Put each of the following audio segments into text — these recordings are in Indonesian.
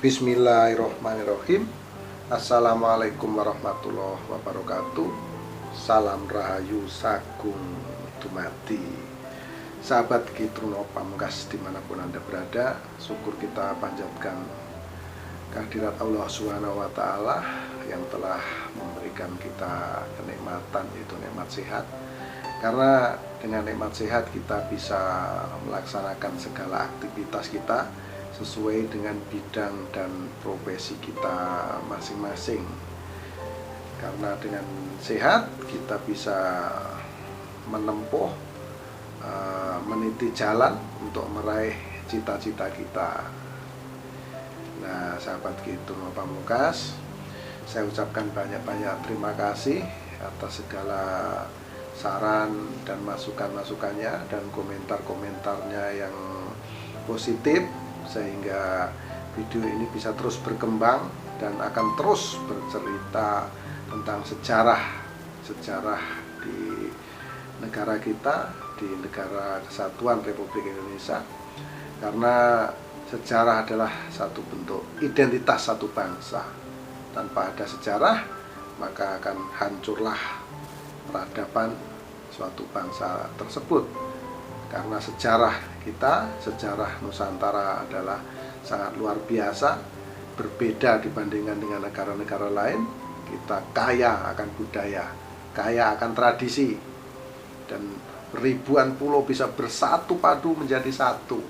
Bismillahirrohmanirrohim. Assalamualaikum warahmatullahi wabarakatuh. Salam rahayu sagung dumadi. Sahabat Kitruno Pamungkas dimanapun Anda berada, syukur kita panjatkan kehadirat Allah Subhanahu wa Ta'ala yang telah memberikan kita kenikmatan, yaitu nikmat sehat. Karena dengan nikmat sehat kita bisa melaksanakan segala aktivitas kita sesuai dengan bidang dan profesi kita masing-masing. Karena dengan sehat kita bisa menempuh, meniti jalan untuk meraih cita-cita kita. Nah, sahabat Kitruno Pamungkas, saya ucapkan banyak-banyak terima kasih atas segala saran dan masukan-masukannya dan komentar-komentarnya yang positif, sehingga video ini bisa terus berkembang dan akan terus bercerita tentang sejarah di negara kita, di negara Kesatuan Republik Indonesia. Karena sejarah adalah satu bentuk identitas satu bangsa. Tanpa ada sejarah, maka akan hancurlah peradaban suatu bangsa tersebut. Karena sejarah kita, sejarah Nusantara adalah sangat luar biasa, berbeda dibandingkan dengan negara-negara lain. Kita kaya akan budaya, kaya akan tradisi, dan ribuan pulau bisa bersatu padu menjadi satu.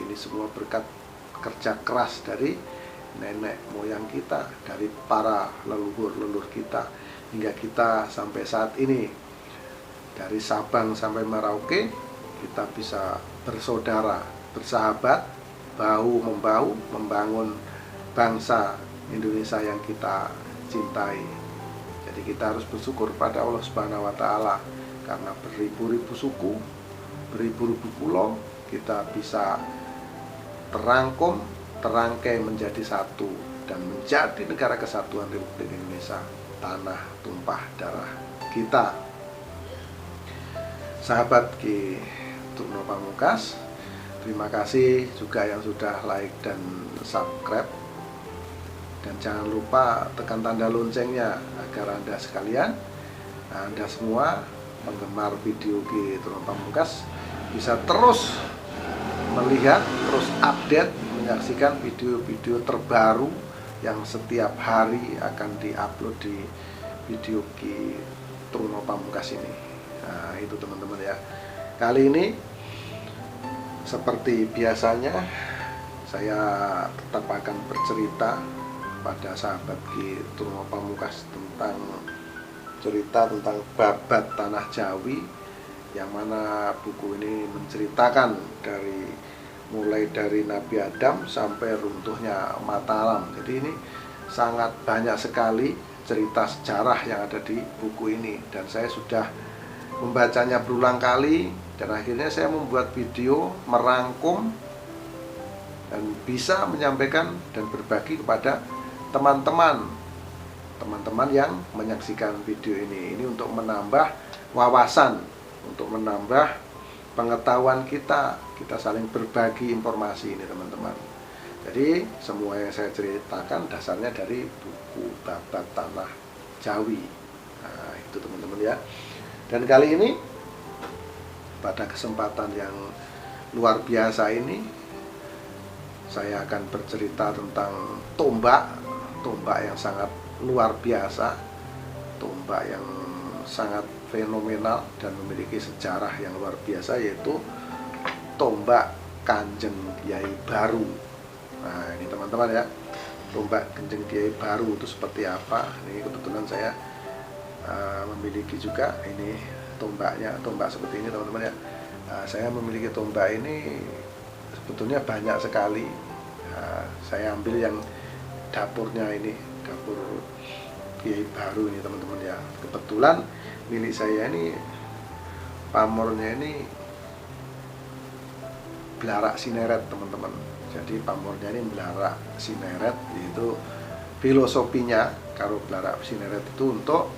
Ini semua berkat kerja keras dari nenek moyang kita, dari para leluhur-leluhur kita, hingga kita sampai saat ini. Dari Sabang sampai Merauke kita bisa bersaudara, bersahabat, bahu-membahu membangun bangsa Indonesia yang kita cintai. Jadi kita harus bersyukur pada Allah Subhanahu wa Ta'ala, karena beribu-ribu suku, beribu-ribu pulau kita bisa terangkum, terangkai menjadi satu dan menjadi negara kesatuan Republik Indonesia, tanah tumpah darah kita. Sahabat Kitruno Pamungkas, terima kasih juga yang sudah like dan subscribe, dan jangan lupa tekan tanda loncengnya agar Anda sekalian, Anda semua penggemar video Kitruno Pamungkas bisa terus melihat, terus update, menyaksikan video-video terbaru yang setiap hari akan diupload di video Kitruno Pamungkas ini. Nah, itu teman-teman ya. Kali ini seperti biasanya saya tetap akan bercerita pada sahabat Kitruno Pamungkas tentang cerita tentang Babat Tanah Jawi, yang mana buku ini menceritakan mulai dari Nabi Adam sampai runtuhnya Mataram. Jadi ini sangat banyak sekali cerita sejarah yang ada di buku ini, dan saya sudah membacanya berulang kali, dan akhirnya saya membuat video merangkum dan bisa menyampaikan dan berbagi kepada teman-teman yang menyaksikan video ini untuk menambah wawasan, untuk menambah pengetahuan kita saling berbagi informasi ini teman-teman. Jadi semua yang saya ceritakan dasarnya dari buku Babat Tanah Jawi. Nah, itu teman-teman ya. Dan kali ini pada kesempatan yang luar biasa ini, saya akan bercerita tentang tombak yang sangat luar biasa, tombak yang sangat fenomenal dan memiliki sejarah yang luar biasa, yaitu tombak Kanjeng Kyai Baru. Nah, ini teman-teman ya, tombak Kanjeng Kyai Baru itu seperti apa? Ini kebetulan saya memiliki juga ini tombak seperti ini teman-teman ya. Saya memiliki tombak ini sebetulnya banyak sekali. Saya ambil yang dapurnya ini, dapur Kyai Baru ini teman-teman ya. Kebetulan milik saya ini pamornya ini Belarak Sineret teman-teman. Jadi pamornya ini Belarak Sineret, yaitu filosofinya kalau Belarak Sineret itu untuk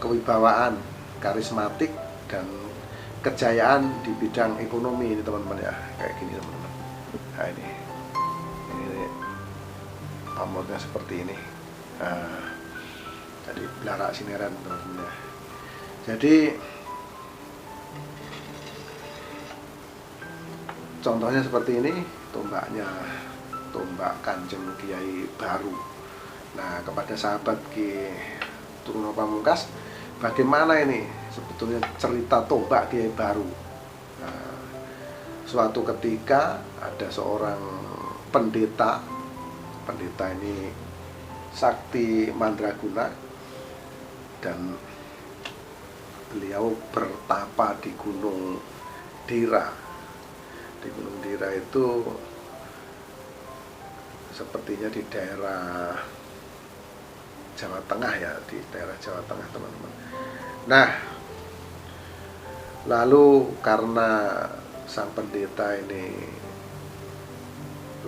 kewibawaan, karismatik, dan kejayaan di bidang ekonomi ini teman-teman ya. Kayak gini teman-teman. Nah, ini pamornya seperti ini. Nah, jadi belarak sineran teman-teman ya. Jadi contohnya seperti ini, tombaknya tombak Kanjeng Kiai Baru. Nah, kepada sahabat Ki Truno Pamungkas, bagaimana ini sebetulnya cerita tombak Kiai Baru? Nah, suatu ketika ada seorang pendeta ini sakti mandraguna, dan beliau bertapa di Gunung Dira. Di Gunung Dira itu sepertinya di daerah Jawa Tengah ya, di daerah Jawa Tengah teman-teman. Nah, lalu karena sang pendeta ini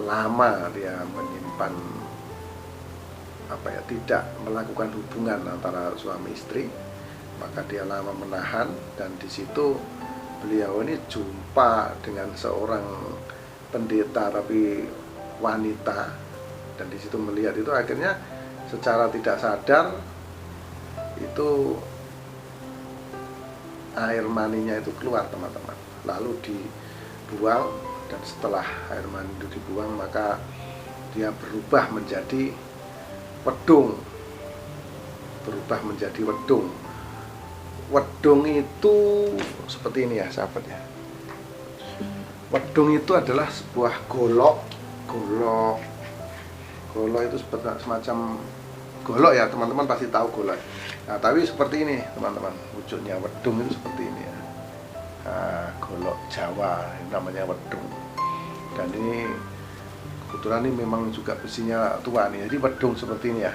lama dia menyimpan tidak melakukan hubungan antara suami istri, maka dia lama menahan, dan di situ beliau ini jumpa dengan seorang pendeta tapi wanita, dan di situ melihat itu, akhirnya secara tidak sadar itu air maninya itu keluar teman-teman, lalu dibuang, dan setelah air mani itu dibuang maka dia berubah menjadi wedung. Wedung itu seperti ini ya sahabat ya. Wedung itu adalah sebuah golok itu semacam golok ya, teman-teman pasti tahu golok. Nah, tapi seperti ini teman-teman, wujudnya wedung itu seperti ini ya. Nah, golok Jawa ini namanya wedung, dan ini kebetulan ini memang juga besinya tua nih, jadi wedung seperti ini ya.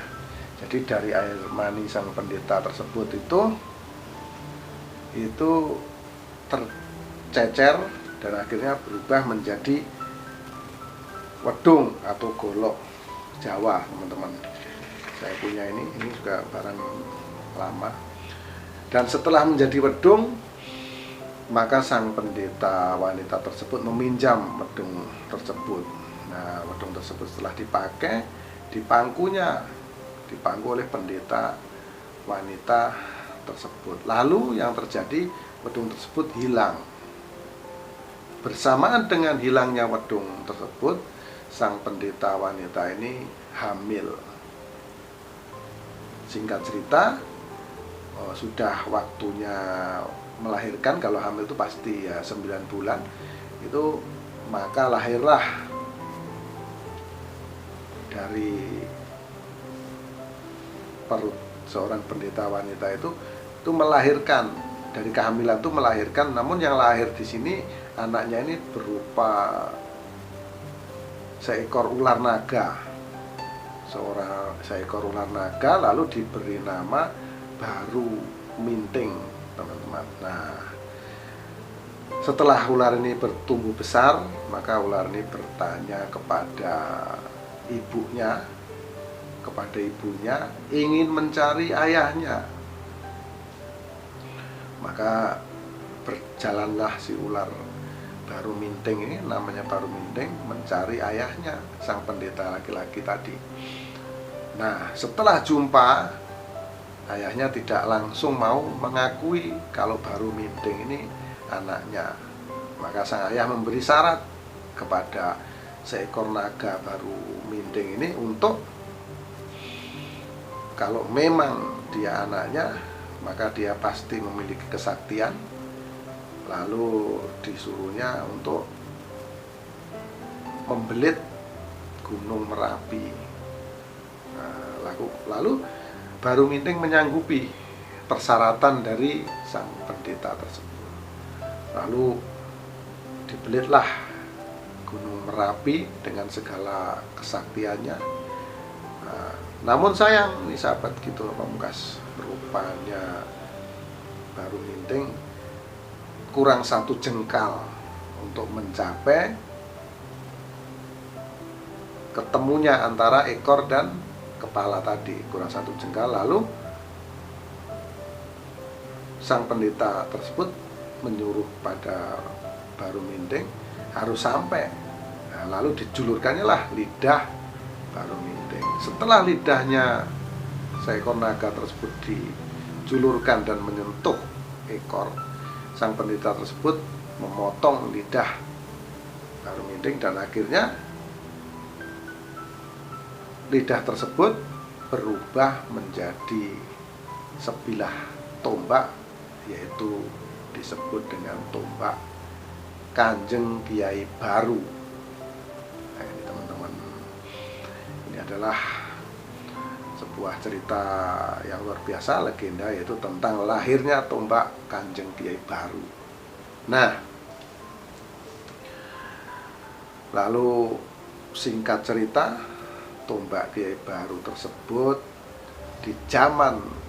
Jadi dari air mani sang pendeta tersebut itu tercecer dan akhirnya berubah menjadi wedung atau golok Jawa teman-teman. Saya punya ini juga barang lama. Dan setelah menjadi wedung, maka sang pendeta wanita tersebut meminjam wedung tersebut. Nah, wedung tersebut setelah dipakai, dipangku oleh pendeta wanita tersebut. Lalu yang terjadi, wedung tersebut hilang. Bersamaan dengan hilangnya wedung tersebut, sang pendeta wanita ini hamil. Singkat cerita, sudah waktunya melahirkan. Kalau hamil itu pasti ya 9 bulan itu, maka lahirlah dari perut seorang pendeta wanita itu melahirkan, dari kehamilan itu melahirkan. Namun yang lahir di sini anaknya ini berupa seekor ular naga. Seekor ular naga, lalu diberi nama Baru Minting teman-teman. Nah, setelah ular ini bertumbuh besar, maka ular ini bertanya kepada ibunya, ingin mencari ayahnya. Maka berjalanlah si ular Baru Minting ini, namanya Baru Minting, mencari ayahnya, sang pendeta laki-laki tadi. Nah, setelah jumpa, ayahnya tidak langsung mau mengakui kalau Baru Minting ini anaknya. Maka sang ayah memberi syarat kepada seekor naga Baru Minting ini untuk kalau memang dia anaknya, maka dia pasti memiliki kesaktian. Lalu disuruhnya untuk membelit Gunung Merapi. Nah, lalu Baru Minting menyanggupi persyaratan dari sang pendeta tersebut. Lalu dibelitlah Gunung Merapi dengan segala kesaktiannya. Nah, namun sayang nih sahabat Ki Truno Pamungkas, rupanya Baru Minting kurang 1 jengkal untuk mencapai ketemunya antara ekor dan kepala tadi, kurang 1 jengkal. Lalu sang pendeta tersebut menyuruh pada Baru Minting harus sampai. Nah, lalu dijulurkannya lah lidah Baruminding. Setelah lidahnya seekor naga tersebut dijulurkan dan menyentuh ekor, sang pendeta tersebut memotong lidah Baruminding dan akhirnya lidah tersebut berubah menjadi sebilah tombak, yaitu disebut dengan tombak Kanjeng Kiai Baru. Nah, ini teman-teman, ini adalah sebuah cerita yang luar biasa, legenda, yaitu tentang lahirnya tombak Kanjeng Kiai Baru. Nah, lalu singkat cerita, tombak Kiai Baru tersebut di zaman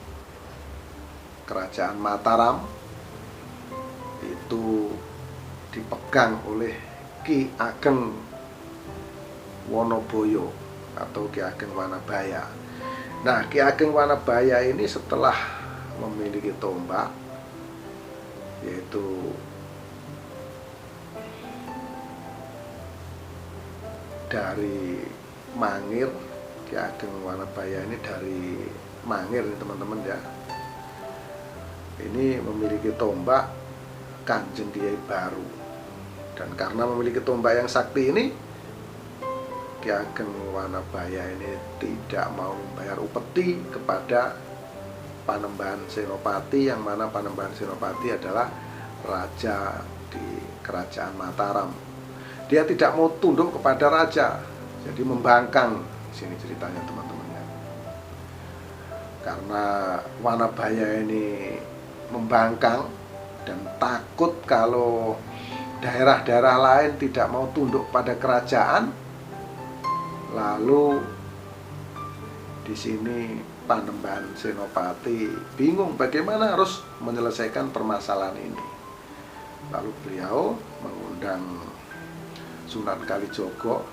Kerajaan Mataram itu dipegang oleh Ki Ageng Wonoboyo atau Ki Ageng Wanabaya. Nah, Ki Ageng Wanabaya ini setelah memiliki tombak, yaitu dari Mangir. Ki Ageng Wanabaya ini dari Mangir nih teman-teman ya. Ini memiliki tombak Kanjeng Kiai Baru, dan karena memiliki tombak yang sakti ini, Ki Ageng Wanabaya ini tidak mau membayar upeti kepada Panembahan Senopati, yang mana Panembahan Senopati adalah raja di Kerajaan Mataram. Dia tidak mau tunduk kepada raja, jadi membangkang. Di sini ceritanya teman-teman ya. Karena Wanabaya ini membangkang dan takut kalau daerah-daerah lain tidak mau tunduk pada kerajaan, lalu di sini Panembahan Senopati bingung bagaimana harus menyelesaikan permasalahan ini. Lalu beliau mengundang Sunan Kalijogo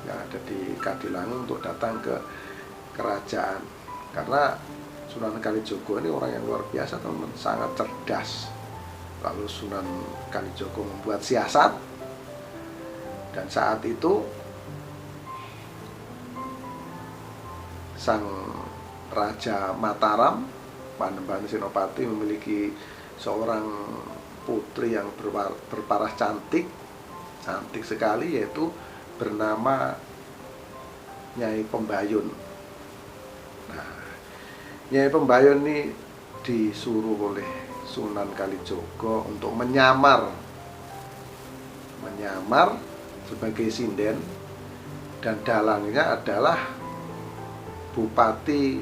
yang ada di Kadilangu untuk datang ke kerajaan, karena Sunan Kalijogo ini orang yang luar biasa teman-teman, sangat cerdas. Lalu Sunan Kalijogo membuat siasat, dan saat itu sang Raja Mataram, Panembahan Senopati, memiliki seorang putri yang berparas cantik sekali, yaitu bernama Nyai Pembayun. Nah, Nyai Pembayun ini disuruh oleh Sunan Kalijogo untuk menyamar sebagai sinden, dan dalangnya adalah Bupati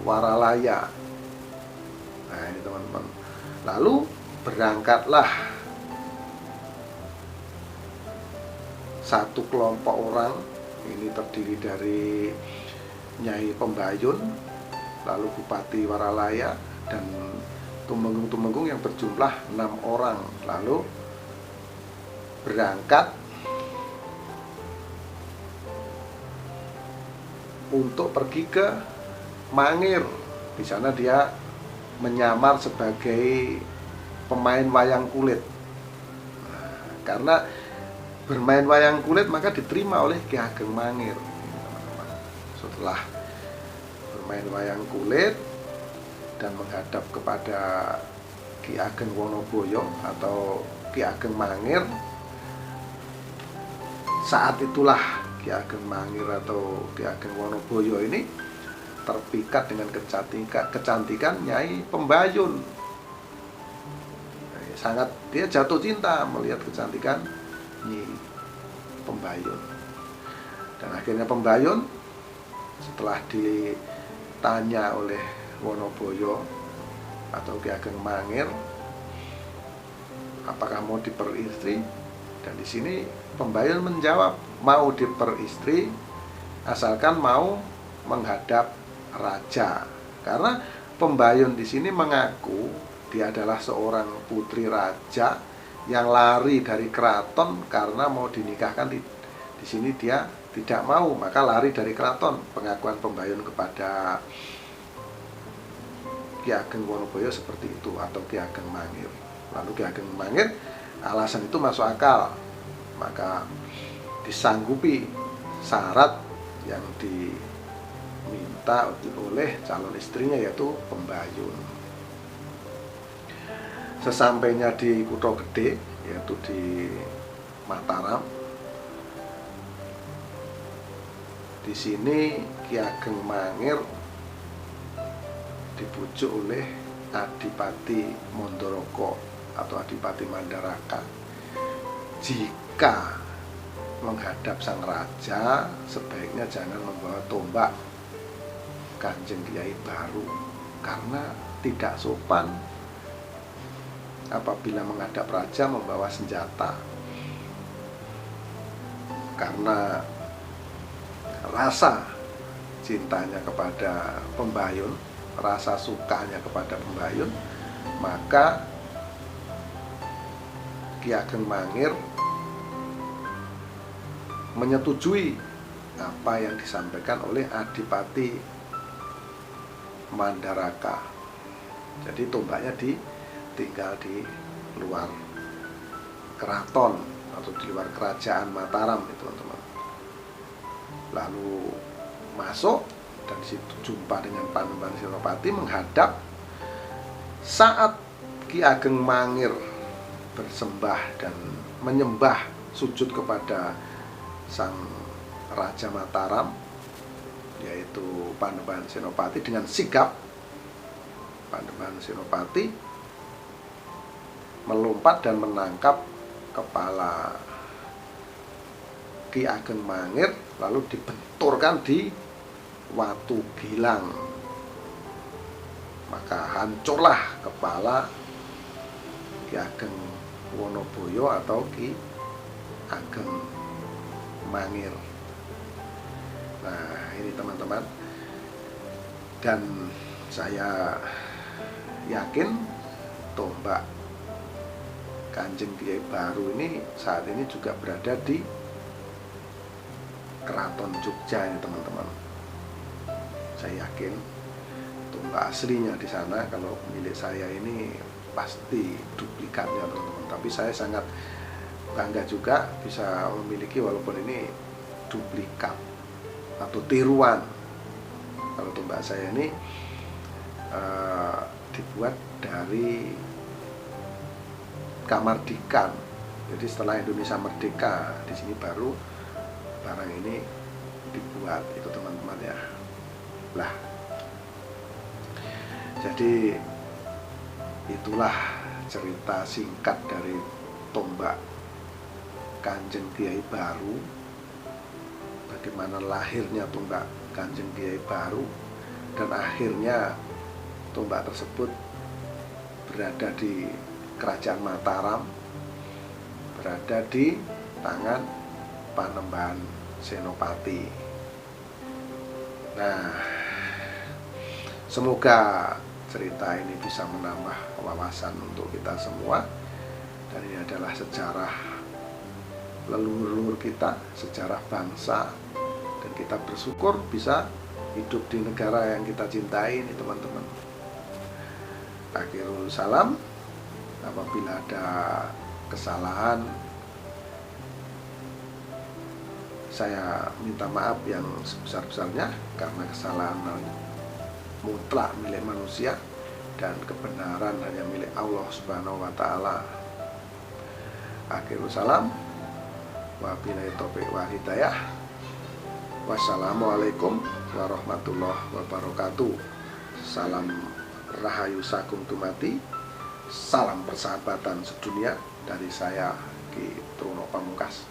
Waralaya. Nah, ini teman-teman. Lalu berangkatlah satu kelompok orang, ini terdiri dari Nyai Pembayun, lalu Bupati Waralaya, dan tumenggung-tumenggung yang berjumlah 6 orang. Lalu berangkat untuk pergi ke Mangir. Di sana dia menyamar sebagai pemain wayang kulit. Nah, karena bermain wayang kulit maka diterima oleh Ki Ageng Mangir. Setelah bermain wayang kulit dan menghadap kepada Ki Ageng Wonoboyo atau Ki Ageng Mangir, saat itulah Ki Ageng Mangir atau Ki Ageng Wonoboyo ini terpikat dengan kecantikan Nyai Pembayun. Sangat dia jatuh cinta melihat kecantikan Nyai Pembayun. Dan akhirnya Pembayun setelah ditanya oleh Wonoboyo atau Ki Ageng Mangir, apakah mau diperistri? Dan di sini Pembayun menjawab mau diperistri asalkan mau menghadap raja. Karena Pembayun di sini mengaku dia adalah seorang putri raja yang lari dari keraton karena mau dinikahkan. Di sini dia tidak mau, maka lari dari keraton. Pengakuan Pembayun kepada Ki Ageng Wonoboyo seperti itu, atau Ki Ageng Mangir. Lalu Ki Ageng Mangir, alasan itu masuk akal, maka disanggupi syarat yang diminta oleh calon istrinya, yaitu pembayun. Sesampainya di Kutha Gedhe, yaitu di Mataram, di sini Ki Ageng Mangir dibujuk oleh Adipati Mandharaka atau Adipati Mandaraka. Jika menghadap sang raja, sebaiknya jangan membawa tombak Kanjeng Kyai Baru, karena tidak sopan apabila menghadap raja membawa senjata. Karena rasa cintanya kepada pembayun, rasa sukanya kepada pembayun, maka Ki Ageng Mangir menyetujui apa yang disampaikan oleh Adipati Mandaraka. Jadi tombaknya tinggal di luar keraton atau di luar kerajaan Mataram, teman-teman. Lalu masuk dan di situ jumpa dengan Panembahan Senopati menghadap. Saat Ki Ageng Mangir bersembah dan menyembah sujud kepada sang Raja Mataram, yaitu Panembahan Senopati, dengan sigap Panembahan Senopati melompat dan menangkap kepala Ki Ageng Mangir, lalu dibenturkan di watu gilang. Maka hancurlah kepala Ki Ageng Wonoboyo atau Ki Ageng Mangir. Nah, ini teman-teman, dan saya yakin tombak Kanjeng Kyai Baru ini saat ini juga berada di Keraton Jogja ini, teman-teman. Saya yakin tombak aslinya di sana. Kalau milik saya ini pasti duplikatnya, teman-teman. Tapi saya sangat bangga juga bisa memiliki, walaupun ini duplikat atau tiruan. Kalau tombak saya ini dibuat dari Kamardikan. Jadi setelah Indonesia merdeka, di sini baru barang ini dibuat, itu teman-teman ya. Lah, jadi itulah cerita singkat dari tombak Kanjeng Kyai Baru. Bagaimana lahirnya tombak Kanjeng Kyai Baru, dan akhirnya tombak tersebut berada di Kerajaan Mataram, berada di tangan Panembahan Senopati. Nah, semoga cerita ini bisa menambah wawasan untuk kita semua. Dan ini adalah sejarah leluhur kita, sejarah bangsa, dan kita bersyukur bisa hidup di negara yang kita cintai ini, teman-teman. Akhirul salam. Apabila ada kesalahan, saya minta maaf yang sebesar-besarnya, karena kesalahan mutlak milik manusia dan kebenaran hanya milik Allah Subhanahu wa Ta'ala. Akhirul salam. Wabillahi taufiq wal hidayah. Wassalamualaikum warahmatullahi wabarakatuh. Salam rahayu sagung tumati. Salam persahabatan sedunia dari saya, Ki Truno Pamungkas.